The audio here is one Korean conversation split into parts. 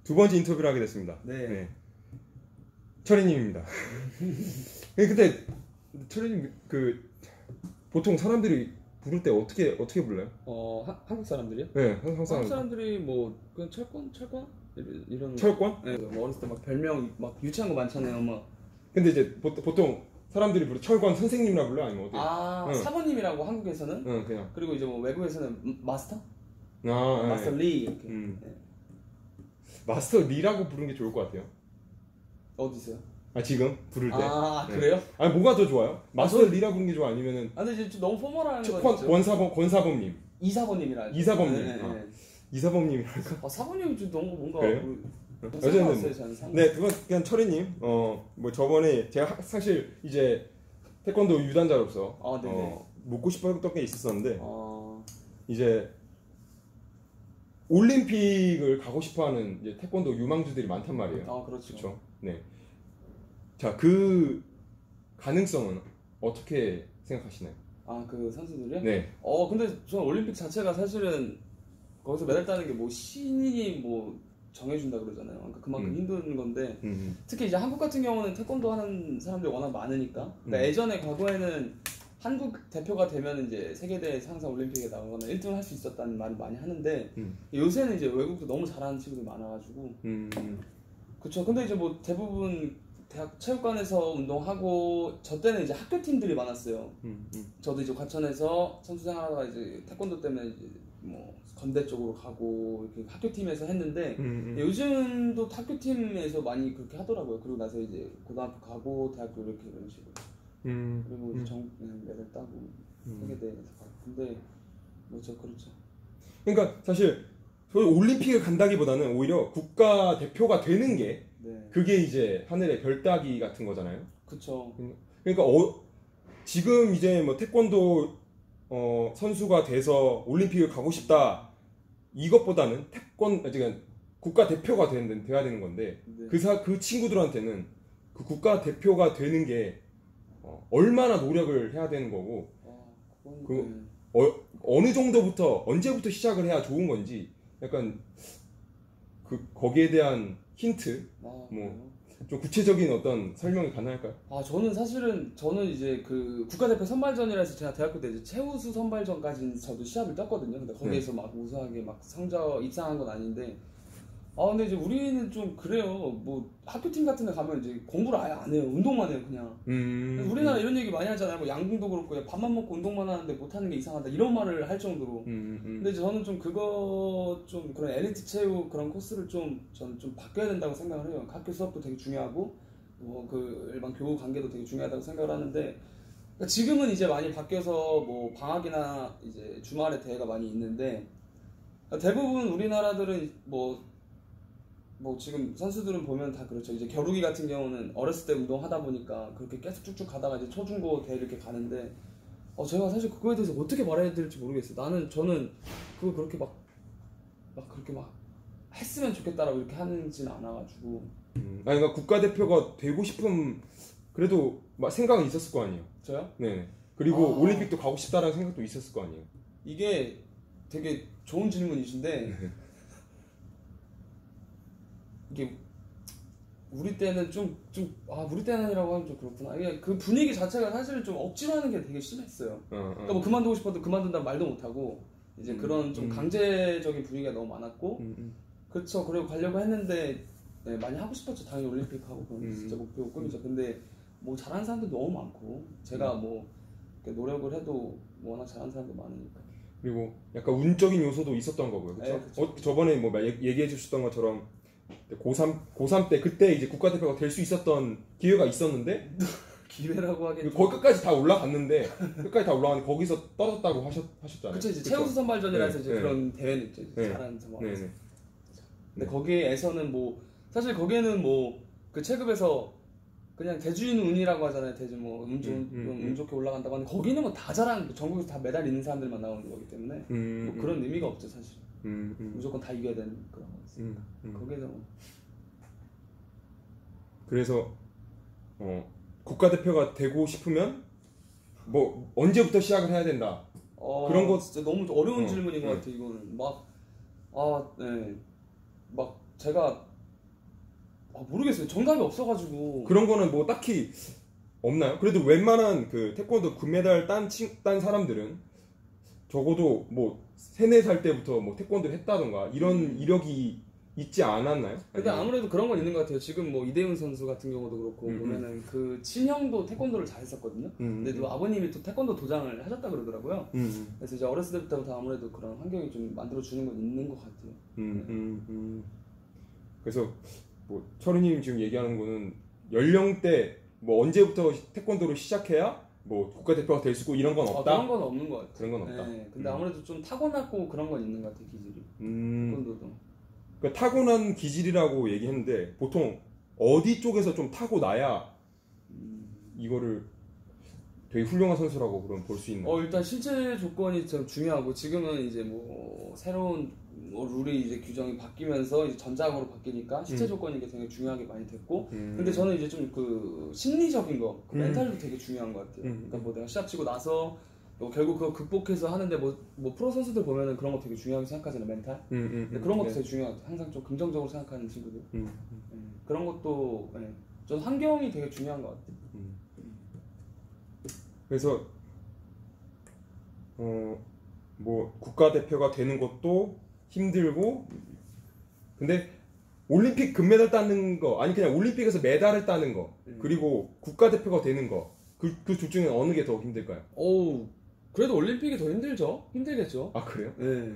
두 번째 인터뷰를 하게 됐습니다. 네. 네. 철이님입니다. 근데 철이님 보통 사람들이 부를 때 어떻게 불러요? 한국 사람들이요? 네, 한국 사람들이 뭐 그냥 철권 이런. 철권? 네. 뭐 어렸을 때 막 별명 막 유치한 거 많잖아요, 막. 근데 이제 보통 사람들이 부르 철권 선생님이라 불러 아니면 어떻게? 사모님이라고 한국에서는. 그냥. 그리고 이제 뭐 외국에서는 마스터? 마스터 네. 리 이렇게. 네. 마스터 리라고 부르는 게 좋을 것 같아요. 어디서요? 지금 부를 때. 네. 그래요? 뭐가 더 좋아요? 마스터 리라 부르는 게 좋아 아니면은? 근데 이제 좀 너무 포멀한 거죠. 권사범님. 이사범님이라. 이사범님. 이사범님이랄까? 사범님이 좀 너무 뭔가. 그래요? 네, 그냥 철이님. 뭐 저번에 제가 사실 이제 태권도 유단자로서 묻고 싶었던 게 있었었는데 이제 올림픽을 가고 싶어하는 이제 태권도 유망주들이 많단 말이에요. 그렇죠. 네. 자, 그 가능성은 어떻게 생각하시나요? 그 선수들이요? 네. 근데 저는 올림픽 자체가 사실은 거기서 메달 따는 게 뭐 신인이 뭐 정해준다 그러잖아요. 그러니까 그만큼 힘든 건데 특히 이제 한국 같은 경우는 태권도 하는 사람들이 워낙 많으니까. 그러니까 예전에 과거에는 한국 대표가 되면 이제 세계대회에서 항상 올림픽에 나가거나 1등을 할 수 있었다는 말을 많이 하는데 요새는 이제 외국도 너무 잘하는 친구들 많아가지고. 그쵸. 근데 이제 뭐 대부분 대학 체육관에서 운동하고 저 때는 이제 학교 팀들이 많았어요. 저도 이제 과천에서 선수 생활하다가 이제 태권도 때문에 이제 뭐 건대 쪽으로 가고 이렇게 학교 팀에서 했는데 요즘도 학교 팀에서 많이 그렇게 하더라고요. 그리고 나서 이제 고등학교 가고 대학교 이렇게 이런 식으로. 그리고 이제 메달 따고 세계대회에서 가고. 근데 그렇죠. 그러니까 사실 저희 올림픽을 간다기보다는 오히려 국가 대표가 되는 게 그게 이제 하늘의 별 따기 같은 거잖아요. 그렇죠. 그러니까 지금 이제 뭐 태권도 선수가 돼서 올림픽을 가고 싶다 이것보다는 지금 국가 대표가 돼야 되는 건데 그 친구들한테는 그 국가 대표가 되는 게 얼마나 노력을 해야 되는 거고 어느 정도부터 언제부터 시작을 해야 좋은 건지 약간 거기에 대한 힌트 좀 구체적인 어떤 설명이 가능할까요? 저는 이제 그 국가대표 선발전이라서 제가 대학교 때 이제 최우수 선발전까지 저도 시합을 떴거든요. 근데 거기에서 막 우수하게 막 성적 입상한 건 아닌데 근데 이제 우리는 좀 그래요. 뭐 학교팀 같은 데 가면 이제 공부를 아예 안 해요. 운동만 해요, 그냥. 우리나라 이런 얘기 많이 하잖아요. 뭐 양궁도 그렇고 밥만 먹고 운동만 하는데 못하는 게 이상하다 이런 말을 할 정도로. 근데 저는 좀 그런 엘리트 체육 그런 코스를 저는 좀 바뀌어야 된다고 생각을 해요. 학교 수업도 되게 중요하고 그 일반 교우 관계도 되게 중요하다고 생각을 하는데 그러니까 지금은 이제 많이 바뀌어서 뭐 방학이나 이제 주말에 대회가 많이 있는데 대부분 우리나라들은 뭐 지금 선수들은 보면 다 그렇죠. 이제 겨루기 같은 경우는 어렸을 때 운동하다 보니까 그렇게 계속 쭉쭉 가다가 이제 초중고 대회 이렇게 가는데 제가 사실 그거에 대해서 어떻게 말해야 될지 모르겠어요. 저는 그거 그렇게 막 했으면 좋겠다라고 이렇게 하는지는 않아가지고. 그러니까 국가대표가 되고 싶은 그래도 생각은 있었을 거 아니에요. 저요? 네. 그리고 올림픽도 가고 싶다라는 생각도 있었을 거 아니에요. 이게 되게 좋은 질문이신데 이게 우리 때는 우리 때는 아니라고 하면 좀 그렇구나. 이게 그 분위기 자체가 사실 좀 억지로 하는 게 되게 심했어요. 그러니까 뭐 그만두고 싶어도 그만둔다는 말도 못하고 이제 그런 좀 강제적인 분위기가 너무 많았고 그렇죠. 그리고 가려고 했는데 많이 하고 싶었죠. 당연히 올림픽하고 그건 진짜 목표고 꿈이죠. 근데 뭐 잘하는 사람도 너무 많고 제가 뭐 노력을 해도 워낙 잘하는 사람도 많으니까. 그리고 약간 운적인 요소도 있었던 거고요. 그렇죠? 저번에 뭐 얘기해 주셨던 것처럼 고3 때 그때 이제 국가대표가 될 수 있었던 기회가 있었는데 기회라고 하긴 거기 끝까지 다 올라갔는데 거기서 떨어졌다고 하셨잖아요. 그쵸. 이제 최우수 선발전이라서 이제 그런 대회는 있죠. 잘하는 선발에서. 근데 거기에서는 뭐 사실 거기에는 뭐 그 체급에서 그냥 대주인 운이라고 하잖아요. 대주 뭐 운 좋게 올라간다고 하는데 거기는 뭐 다 잘하는 전국에서 다 메달 있는 사람들만 나오는 거기 때문에 뭐 그런 의미가 없죠 사실. 무조건 다 이겨야 되는 그런 거였으니까. 거기서 그래서 국가대표가 되고 싶으면 뭐 언제부터 시작을 해야 된다. 그런 거 진짜 너무 어려운 질문인 것 같아요. 이거는 네. 막 제가 모르겠어요. 정답이 없어가지고. 그런 거는 뭐 딱히 없나요? 그래도 웬만한 그 태권도 금메달 딴 사람들은 적어도 뭐 3, 4살 때부터 뭐 태권도를 했다던가 이런 이력이 있지 않았나요? 근데 아무래도 그런 건 있는 것 같아요. 지금 뭐 이대훈 선수 같은 경우도 그렇고 보면은 그 친형도 태권도를 잘했었거든요. 근데 또 아버님이 또 태권도 도장을 하셨다 그러더라고요. 그래서 이제 어렸을 때부터 아무래도 그런 환경이 좀 만들어 주는 건 있는 것 같아요. 그래서 뭐 철우님 지금 얘기하는 거는 연령대 뭐 언제부터 태권도를 시작해야 뭐 국가대표가 될 수 있고 이런 건 없다? 그런 건 없는 것 같아요. 그런 건 없다. 네, 근데 아무래도 좀 타고났고 그런 건 있는 것 같아요, 기질이. 태권도도. 그러니까 타고난 기질이라고 얘기했는데 보통 어디 쪽에서 좀 타고나야 이거를 되게 훌륭한 선수라고 그럼 볼 수 있나요? 일단 신체 조건이 좀 중요하고 지금은 이제 뭐 새로운 뭐 룰이 이제 규정이 바뀌면서 이제 전장으로 바뀌니까 신체 조건이 되게 중요하게 많이 됐고 근데 저는 이제 좀 그 심리적인 거, 그 멘탈도 되게 중요한 것 같아요. 그러니까 뭐 내가 시합 치고 나서 뭐 결국 그거 극복해서 하는데 뭐 프로 선수들 보면은 그런 거 되게 중요하게 생각하잖아요, 멘탈. 근데 그런 것도 되게 중요하고 항상 좀 긍정적으로 생각하는 친구들. 그런 것도 전 환경이 되게 중요한 것 같아요. 그래서 뭐 국가대표가 되는 것도 힘들고 근데 올림픽 금메달 따는 거 아니 그냥 올림픽에서 메달을 따는 거 그리고 국가대표가 되는 거 그 둘 중에 어느 게 더 힘들까요? 그래도 올림픽이 더 힘들죠? 힘들겠죠? 아 그래요? 네.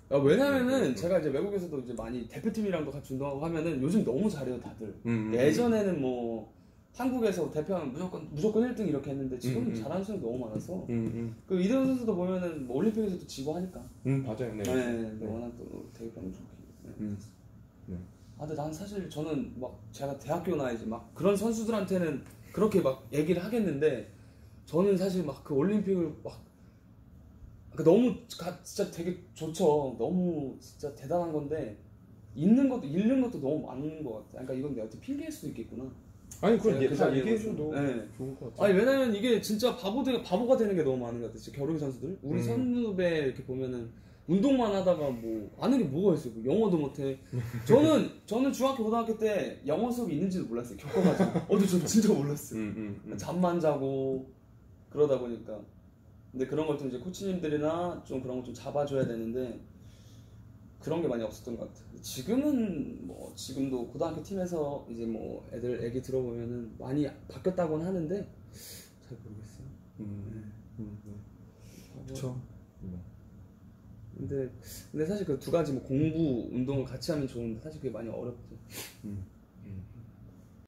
왜냐면은 제가 이제 외국에서도 이제 많이 대표팀이랑도 같이 운동하고 하면은 요즘 너무 잘해요 다들. 예전에는 뭐 한국에서 대표하면 무조건 1등 이렇게 했는데 지금은 잘하는 선수 너무 많아서 그 이대훈 선수도 보면은 뭐 올림픽에서도 지고 하니까 맞아요. 네. 근데 워낙 또 되게 명중히 근데 난 사실 저는 막 제가 대학교나 이제 막 그런 선수들한테는 그렇게 막 얘기를 하겠는데 저는 사실 막 그 올림픽을 막 너무 진짜 되게 좋죠. 너무 진짜 대단한 건데 잃는 것도 너무 많은 것 같아. 그러니까 이건 내가 어떻게 핑계일 수도 있겠구나. 아니 그건 얘기해줘도 좋을 것 같아. 아니 왜냐면 이게 진짜 바보가 되는 게 너무 많은 것 같아. 진짜 겨루기 선수들 우리 선후배 이렇게 보면은 운동만 하다가 뭐 아는 게 뭐가 있어요. 뭐 영어도 못해. 저는 중학교 고등학교 때 영어 수업이 있는지도 몰랐어요. 겪어가지고. 근데 저 진짜 몰랐어요. 잠만 자고 그러다 보니까. 근데 그런 걸 좀 이제 코치님들이나 좀 그런 걸 좀 잡아줘야 되는데 그런 게 많이 없었던 것 같아요. 지금도 고등학교 팀에서 이제 뭐 애기 들어보면은 많이 바뀌었다고는 하는데 잘 모르겠어요. 그렇죠. 근데 사실 그 두 가지 뭐 공부, 운동을 같이 하면 좋은데 사실 그게 많이 어렵죠.